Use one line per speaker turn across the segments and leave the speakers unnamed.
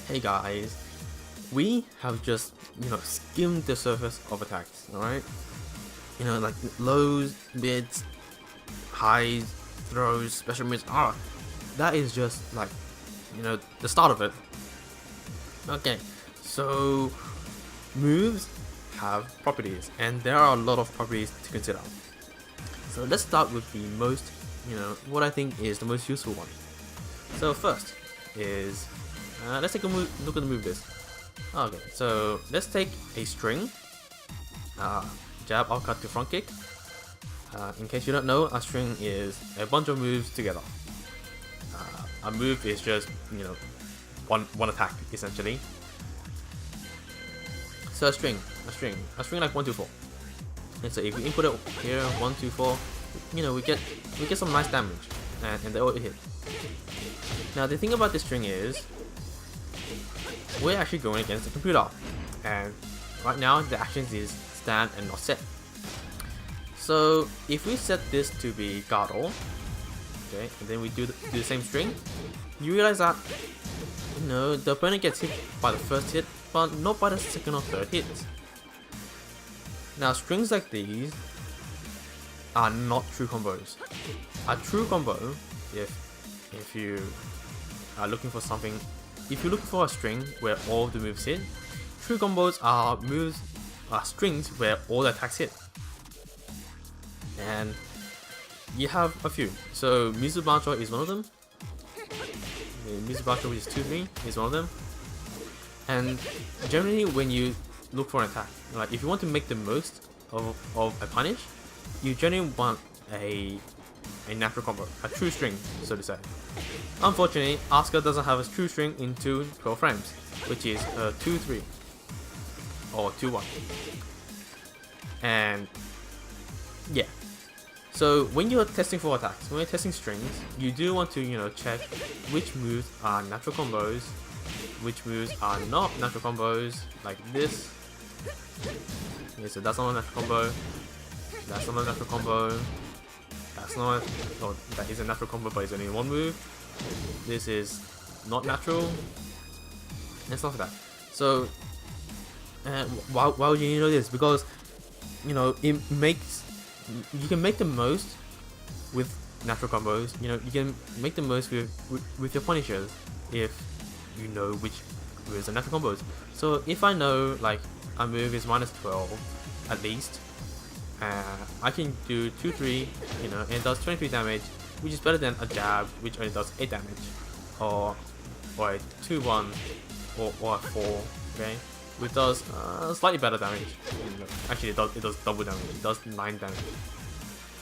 Hey guys, we have just, skimmed the surface of attacks, alright? Like lows, mids, highs, throws, special moves. That is just like, the start of it. Okay, so moves have properties, and there are a lot of properties to consider. So let's start with the most, what I think is the most useful one. So first is, let's take a look at the move list. Okay, so let's take a string, jab, uppercut to front kick. In case you don't know, a string is a bunch of moves together. A move is just, one attack essentially. So a string like 1, 2, 4. And so if we input it here, 1, 2, 4, we get some nice damage, and they all hit. Now the thing about this string is, we're actually going against the computer, and right now the actions is stand and not set. So if we set this to be guard all, okay, and then we do the same string, you realize that the opponent gets hit by the first hit, but not by the second or third hit. Now strings like these are not true combos. A true combo, if you are looking for something, if you're looking for a string where all the moves hit, true combos are strings where all the attacks hit. And you have a few. So Mizubacho is one of them. Mizubacho, which is 2-3, is one of them. And generally when you look for an attack, like if you want to make the most of a punish, you generally want a natural combo, a true string, so to say. Unfortunately, Asuka doesn't have a true string into 12 frames, which is 2-3 or 2-1. And yeah, so when you're testing for attacks, when you're testing strings, you do want to check which moves are natural combos, which moves are not natural combos, like this. Okay, so that's not a natural combo. That's not a natural combo. That's not. Oh, that is a natural combo, but it's only one move. This is not natural, and stuff like that. So, why would you know this? Because it makes, you can make the most with natural combos. You can make the most with your punishers if you know which moves are natural combos. So if I know like a move is -12 at least, I can do 2-3, and it does 23 damage, which is better than a jab, which only does 8 damage, or a 2-1, or a 4, okay, which does slightly better damage. Actually, it does double damage. It does 9 damage.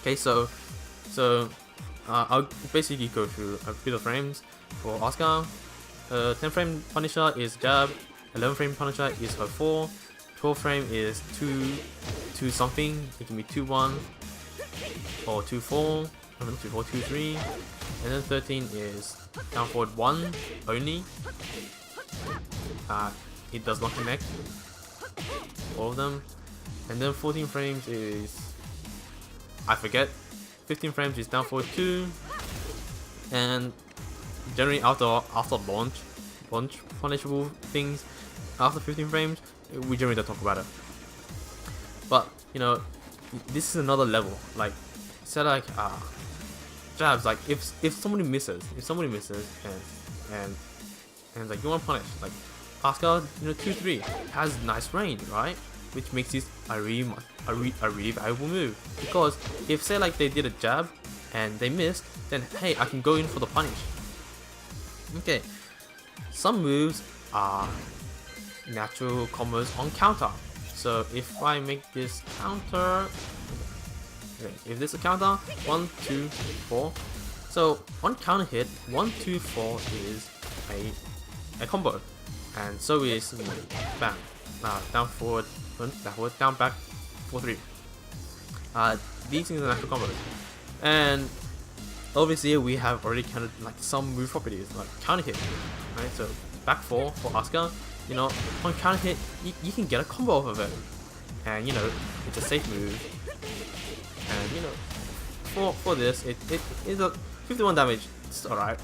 Okay, so I'll basically go through a bit of frames for Asuka. 10 frame Punisher is jab, 11 frame Punisher is her 4, 12 frame is 2 something, it can be 2-1 or 2-4, 2-4, 2-3, and then 13 is down forward 1 only. It does not connect, all of them. And then 14 frames is, I forget, 15 frames is down forward 2, and generally after launch punishable things, after 15 frames, we generally don't talk about it. But this is another level. Like, say like jabs. Like if somebody misses, and like you want to punish, like Asuka, 2-3 has nice range, right? Which makes this a really valuable move, because if say like they did a jab and they missed, then hey, I can go in for the punish. Okay, some moves are natural combos on counter. So if I make this counter, okay, if this is a counter, 1, 2, 4. So on counter hit, 1, 2, 4 is a combo, and so is bam, down forward, down back, 4-3. These things are natural combos, and obviously we have already counted like some move properties like counter hit, right? So back 4 for Asuka, on counter hit you can get a combo off of it, and it's a safe move, and for this it is a 51 damage. It's alright.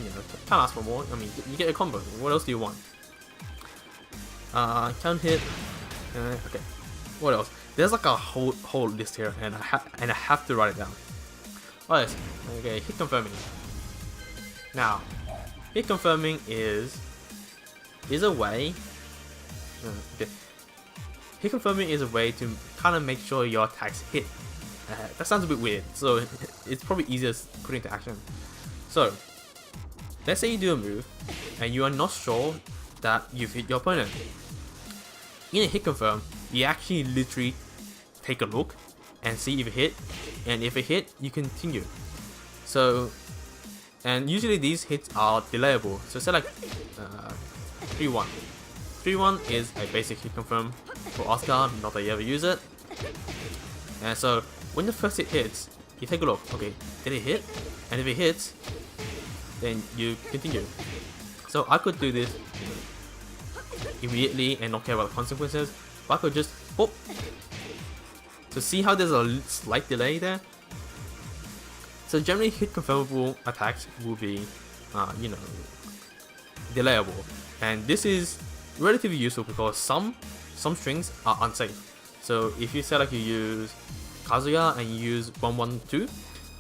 can't ask for more. I mean, you get a combo. What else do you want? Count hit. Okay. What else? There's like a whole list here, and I have to write it down. Alright. Okay. Hit confirming. Now, hit confirming is a way. Okay. Hit confirming is a way to kind of make sure your attacks hit. That sounds a bit weird, so it's probably easier to put into action. So, let's say you do a move, and you are not sure that you've hit your opponent. In a hit confirm, you actually literally take a look and see if it hit, and if it hit, you continue. So, and usually these hits are delayable. So say like 3-1. 3-1 is a basic hit confirm for Oscar, not that you ever use it. And so when the first hit hits, you take a look. Okay, did it hit? And if it hits, then you continue. So I could do this immediately and not care about the consequences, but I could just pop. So see how there's a slight delay there? So generally hit confirmable attacks will be, delayable. And this is relatively useful because some strings are unsafe. So if you say like you use Kazuya and you use 112,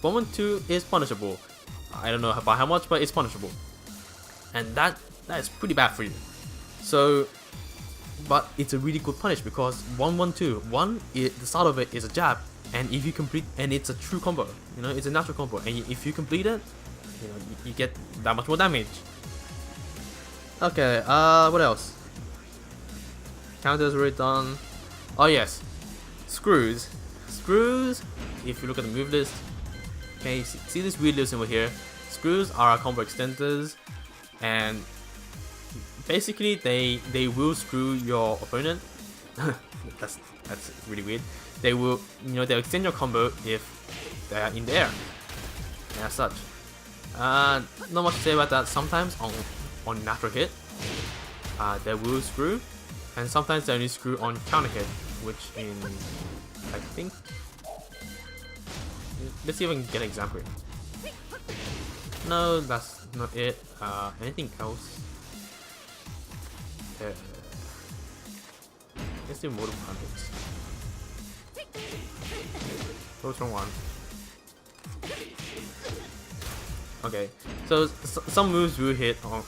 112 is punishable. I don't know by how much, but it's punishable. And that is pretty bad for you. So, but it's a really good punish because 112, the start of it is a jab, and if you complete, and it's a true combo, it's a natural combo, and if you complete it, you get that much more damage. Okay, what else? Counters already done. Oh yes, screws. Screws, if you look at the move list, okay, see this weird little symbol here? Screws are combo extenders, and basically they will screw your opponent. that's really weird. They will, they'll extend your combo if they are in the air, and as such. Not much to say about that. Sometimes on natural hit, they will screw, and sometimes they only screw on counter hit, which in, I think, let's see if I can get an example here. No, that's not it. Anything else? Let's do multiple hundreds. What's wrong one? Okay, so some moves will hit on,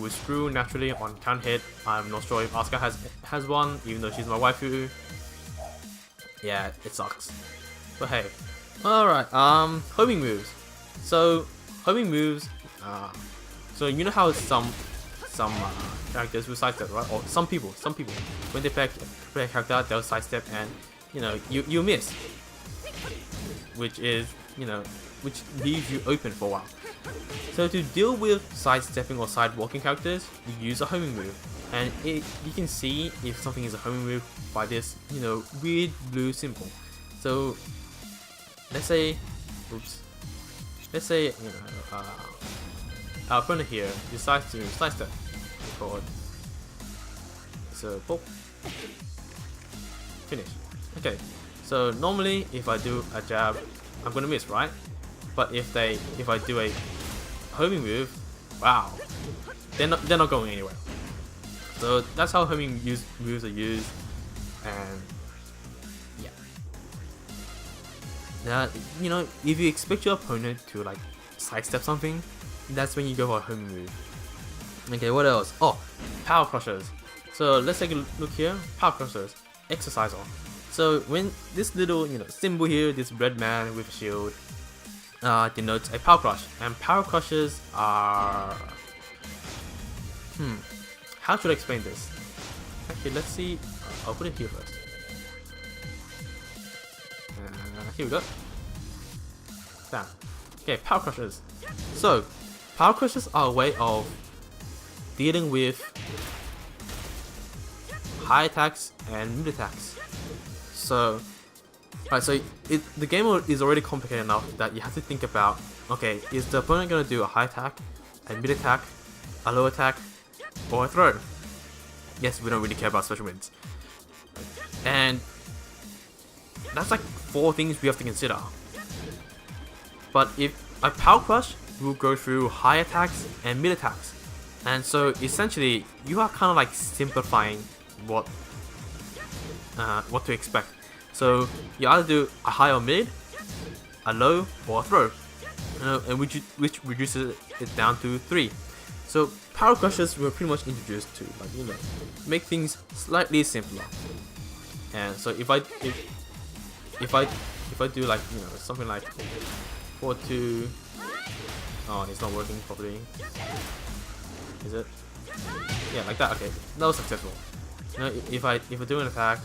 will screw naturally on counter hit. I'm not sure if Asuka has one, even though she's my waifu. Yeah, it sucks. But hey, all right. Homing moves. So homing moves. So you know how some characters will sidestep, right? Or some people when they play a character, they'll sidestep, and you miss, which is which leaves you open for a while. So to deal with sidestepping or sidewalking characters, you use a homing move, and you can see if something is a homing move by this weird blue symbol. So let's say our opponent here decides to sidestep. So pop, finish. Okay, so normally if I do a jab, I'm gonna miss, right? But if I do a homing move, wow, they're not going anywhere. So that's how homing moves are used, and yeah. Now if you expect your opponent to like sidestep something, that's when you go for a homing move. Okay, what else? Oh, power crushers. So let's take a look here. Power crushers, exerciser. So when this little symbol here, this red man with a shield, denotes a power crush, and power crushes are how should I explain this? Actually, let's see. I'll put it here first. Here we go. Bam. Okay, power crushers. So power crushers are a way of dealing with high attacks and mid attacks. So, the game is already complicated enough that you have to think about, okay, is the opponent going to do a high attack, a mid attack, a low attack, or a throw? Yes, we don't really care about special mids. And that's like 4 things we have to consider. But if a power crush will go through high attacks and mid attacks. And so essentially, you are kind of like simplifying what to expect. So you either do a high or mid, a low or a throw, and which reduces it down to 3. So power crushes were pretty much introduced to make things slightly simpler. And so if I do like something like 4-2, oh, it's not working properly. Is it? Yeah, like that. Okay, that was successful. If I do an attack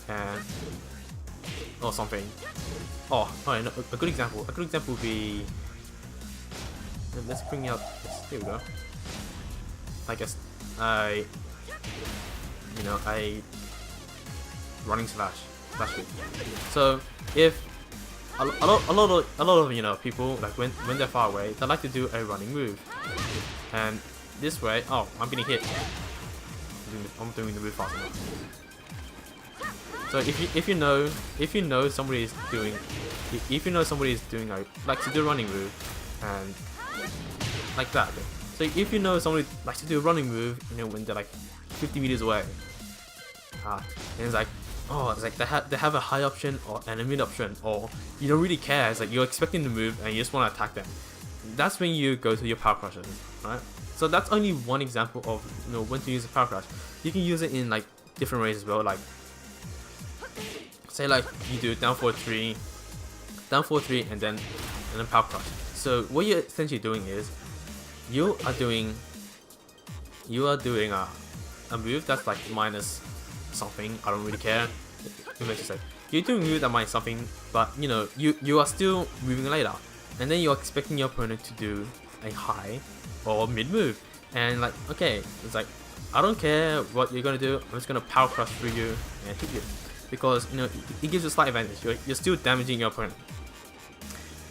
and or something. Oh, alright. No, a good example. A good example would be. Let's bring out. Here we go. I guess I running slash it. So if a lot of people, like when they're far away, they like to do a running move, and this way, oh, I'm getting hit. I'm doing the move fast enough. So if you know somebody is doing likes to do a running move, and like that. Okay. So if you know somebody likes to do a running move, when they're like 50 meters away, and it's like, oh, it's like they have a high option or an mid option, or you don't really care. It's like you're expecting the move and you just want to attack them. That's when you go to your power crushes, right? So that's only one example of when to use a power crush. You can use it in like different ways as well. Like say like you do down 4-3, and then power crush. So what you're essentially doing is you are doing a move that's like minus something. I don't really care. You're doing a move that minus something, but you are still moving later, and then you're expecting your opponent to do a high or mid move, and like, okay, it's like, I don't care what you're gonna do. I'm just gonna power crush through you and hit you, because it gives you a slight advantage. You're still damaging your opponent.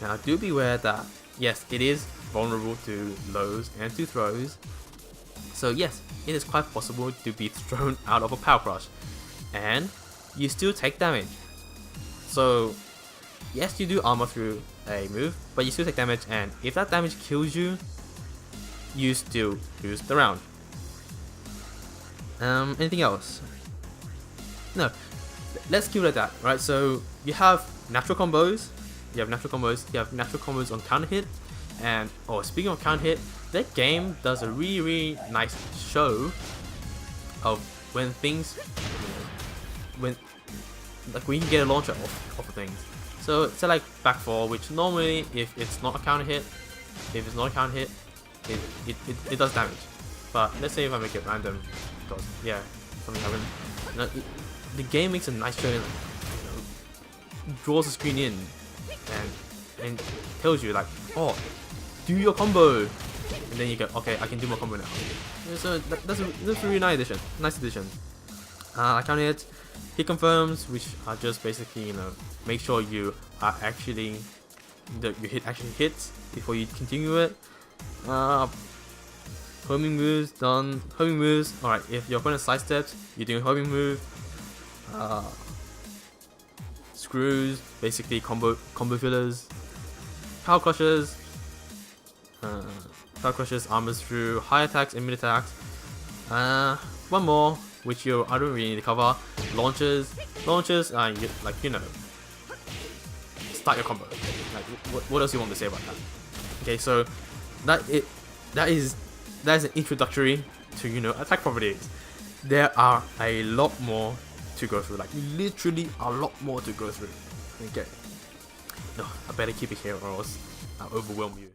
Now do be aware that yes, it is vulnerable to lows and to throws. So yes, it is quite possible to be thrown out of a power crush, and you still take damage. So yes, you do armor through a move, but you still take damage, and if that damage kills you, you still lose the round. Anything else? No. Let's keep it at that, right? So you have natural combos. You have natural combos on counter hit, and speaking of counter hit, that game does a really nice show of when things, when you can get a launcher off of things. So say like back 4, which normally if it's not a counter hit, it does damage. But let's say if I make it random, because yeah, something happened. The game makes a nice show, draws the screen in, and tells you like, oh, do your combo, and then you go, okay, I can do my combo now. So that's a really nice addition. Counter hit, hit confirms, which are just basically make sure you are actually your hit actually hits before you continue it. Homing moves done. Homing moves. Alright, if your opponent sidesteps, you're doing a homing move. Screws, basically combo fillers. Power crushes. Armors through high attacks and mid attacks. One more, which I don't really need to cover. Launches. Start your combo. Like, what else you want to say about that? Okay, so that is an introductory to attack properties. There are a lot more to go through, like literally a lot more to go through. Okay, no, I better keep it here or else I'll overwhelm you.